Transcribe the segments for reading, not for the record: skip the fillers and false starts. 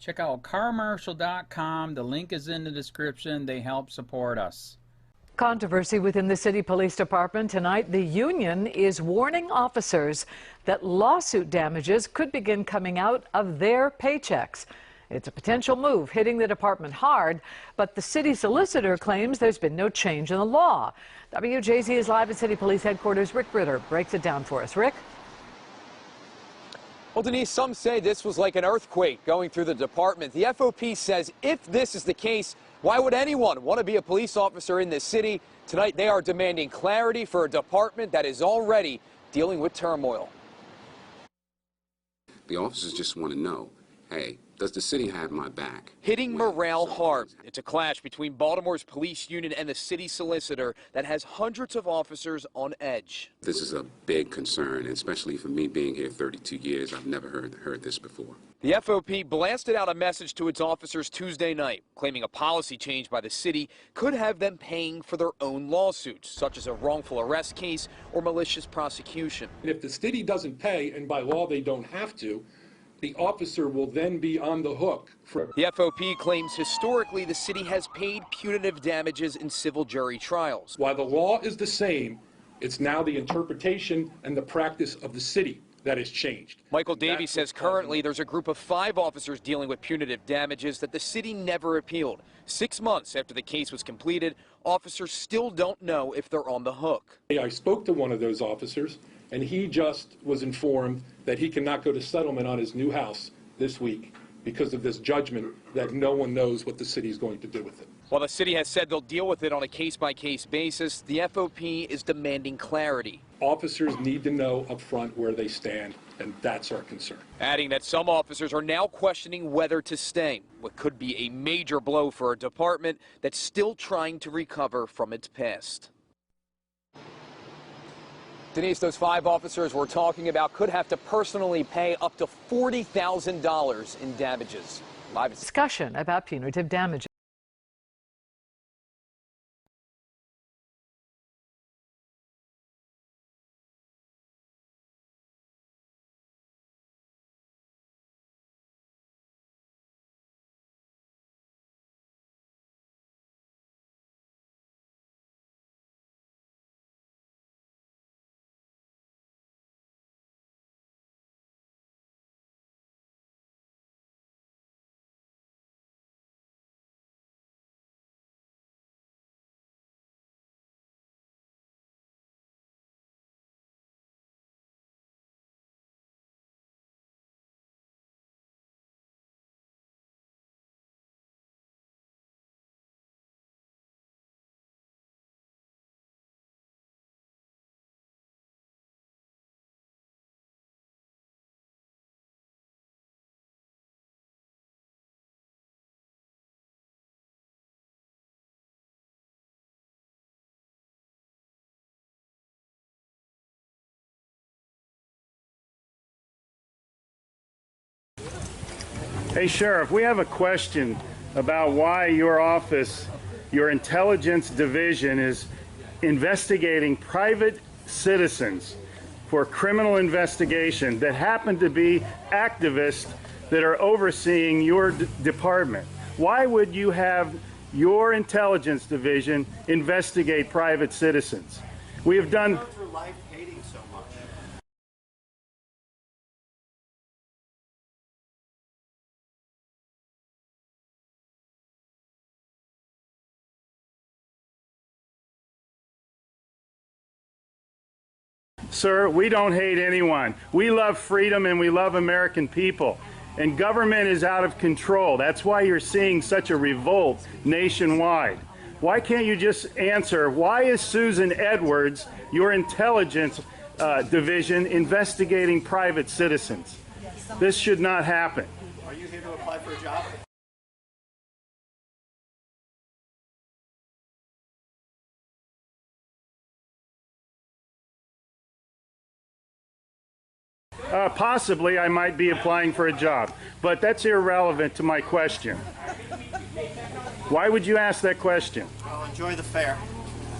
Check out carmarshal.com. The link is in the description. They help support us. Controversy within the city police department tonight. The union is warning officers that lawsuit damages could begin coming out of their paychecks. It's a potential move hitting the department hard, but the city solicitor claims there's been no change in the law. WJZ is live at City Police Headquarters. Rick Ritter breaks it down for us. Rick? Well, Denise, some say this was like an earthquake going through the department. The FOP says if this is the case, why would anyone want to be a police officer in this city? Tonight, they are demanding clarity for a department that is already dealing with turmoil. The officers just want to know, hey, does the city have my back? Hitting morale hard. It's a clash between Baltimore's police union and the city solicitor that has hundreds of officers on edge. This is a big concern, especially for me being here 32 years. I've never heard this before. The FOP blasted out a message to its officers Tuesday night, claiming a policy change by the city could have them paying for their own lawsuits, such as a wrongful arrest case or malicious prosecution. And if the city doesn't pay, and by law they don't have to, the officer will then be on the hook. The FOP claims historically the city has paid punitive damages in civil jury trials. While the law is the same, it's now the interpretation and the practice of the city that has changed. Michael Davies says currently there's a group of 5 officers dealing with punitive damages that the city never appealed. 6 months after the case was completed, officers still don't know if they're on the hook. I spoke to one of those officers, and he just was informed that he cannot go to settlement on his new house this week because of this judgment that no one knows what the city is going to do with it. While the city has said they'll deal with it on a case-by-case basis, the FOP is demanding clarity. Officers need to know up front where they stand, and that's our concern. Adding that some officers are now questioning whether to stay, what could be a major blow for a department that's still trying to recover from its past. Denise, those 5 officers we're talking about could have to personally pay up to $40,000 in damages. Live Discussion about punitive damages. Hey, Sheriff, we have a question about why your office, your intelligence division, is investigating private citizens for criminal investigation that happen to be activists that are overseeing your department. Why would you have your intelligence division investigate private citizens? We have done... Sir, we don't hate anyone. We love freedom and we love American people. And government is out of control. That's why you're seeing such a revolt nationwide. Why can't you just answer, why is Susan Edwards, your intelligence division, investigating private citizens? This should not happen. Are you here to apply for a job? Possibly I might be applying for a job, but that's irrelevant to my question. Why would you ask that question? Well, enjoy the fair.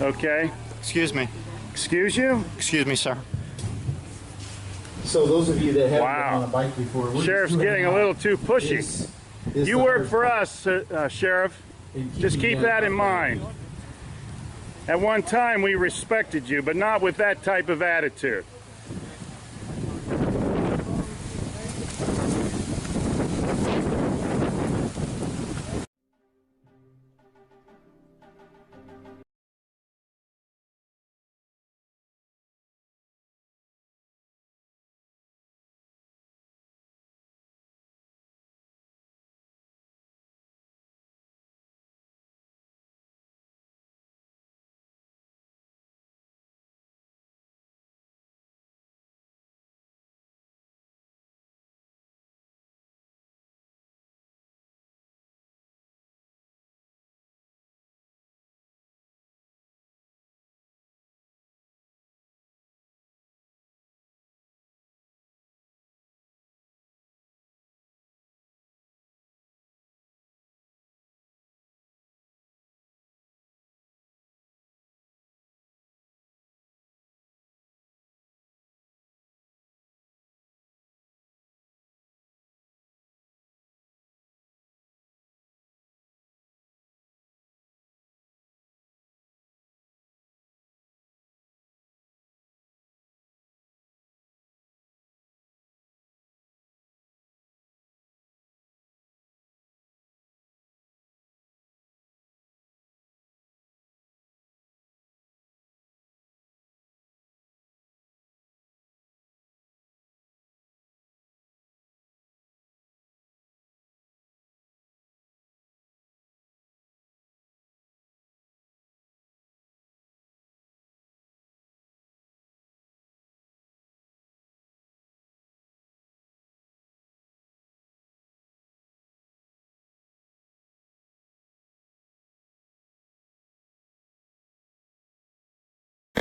Okay. Excuse me. Excuse you? Excuse me, sir. So those of you that haven't been on a bike before, Sheriff's getting a little too pushy. You work for us, Sheriff. Just keep that in mind. At one time, we respected you, but not with that type of attitude.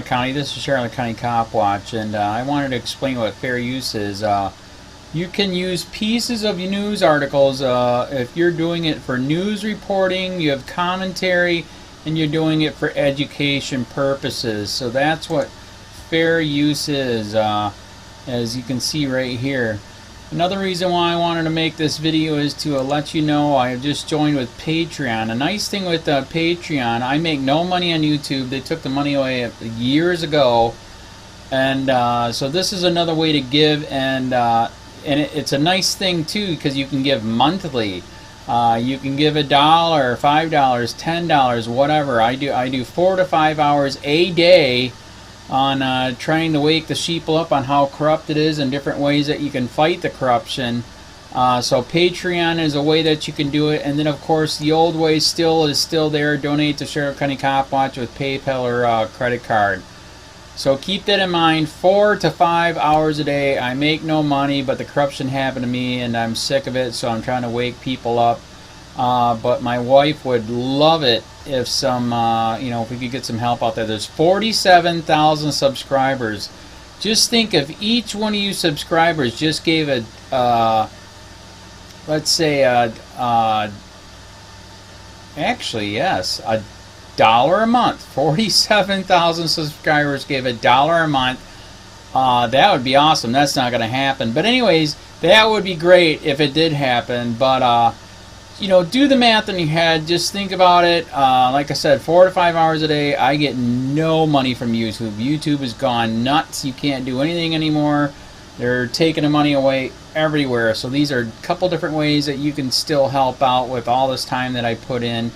County. This is Charlotte County Cop Watch, and I wanted to explain what fair use is. You can use pieces of news articles if you're doing it for news reporting, you have commentary, and you're doing it for education purposes. So that's what fair use is, as you can see right here. Another reason why I wanted to make this video is to let you know I have just joined with Patreon. A nice thing with Patreon, I make no money on YouTube. They took the money away years ago, and so this is another way to give, and it's a nice thing too because you can give monthly. You can give $1, $5, $10, whatever. I do 4 to 5 hours a day on trying to wake the sheeple up on how corrupt it is and different ways that you can fight the corruption. So Patreon is a way that you can do it, and then of course the old way is still there. Donate to Sheriff County Cop Watch with PayPal or credit card. So keep that in mind. 4 to 5 hours a day. I make no money, but the corruption happened to me and I'm sick of it, so I'm trying to wake people up. But my wife would love it if if we could get some help out there. There's 47,000 subscribers. Just think if each one of you subscribers just gave let's say actually yes, $1 a month. 47,000 subscribers gave $1 a month. That would be awesome. That's not going to happen. But anyways, that would be great if it did happen. But do the math in your head. Just think about it. Like I said, 4 to 5 hours a day. I get no money from YouTube. YouTube has gone nuts. You can't do anything anymore. They're taking the money away everywhere. So these are a couple different ways that you can still help out with all this time that I put in.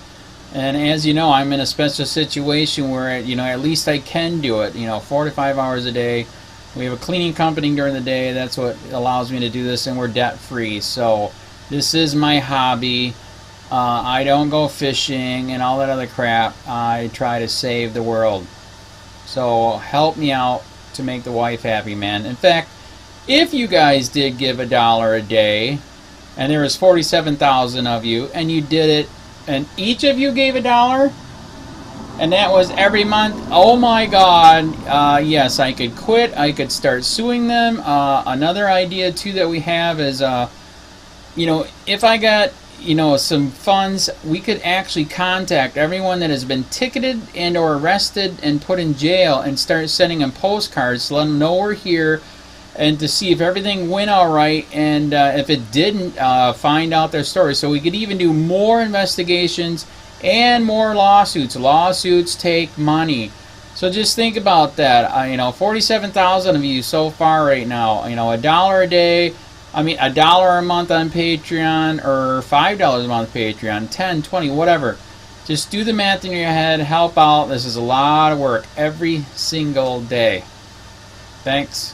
And as you know, I'm in a special situation where at least I can do it. 4 to 5 hours a day. We have a cleaning company during the day. That's what allows me to do this, and we're debt free. So this is my hobby. I don't go fishing and all that other crap. I try to save the world. So help me out to make the wife happy, man. In fact, if you guys did give $1 a day, and there was 47,000 of you, and you did it, and each of you gave $1, and that was every month, oh my God, yes, I could quit. I could start suing them. Another idea too that we have is if I got some funds, we could actually contact everyone that has been ticketed and or arrested and put in jail and start sending them postcards to let them know we're here, and to see if everything went all right, and if it didn't, find out their story. So we could even do more investigations and more lawsuits. Lawsuits take money. So just think about that. You know, 47,000 of you so far right now. You know, $1 a day. I mean, $1 a month on Patreon, or $5 a month Patreon, 10, 20, whatever. Just do the math in your head. Help out. This is a lot of work every single day. Thanks.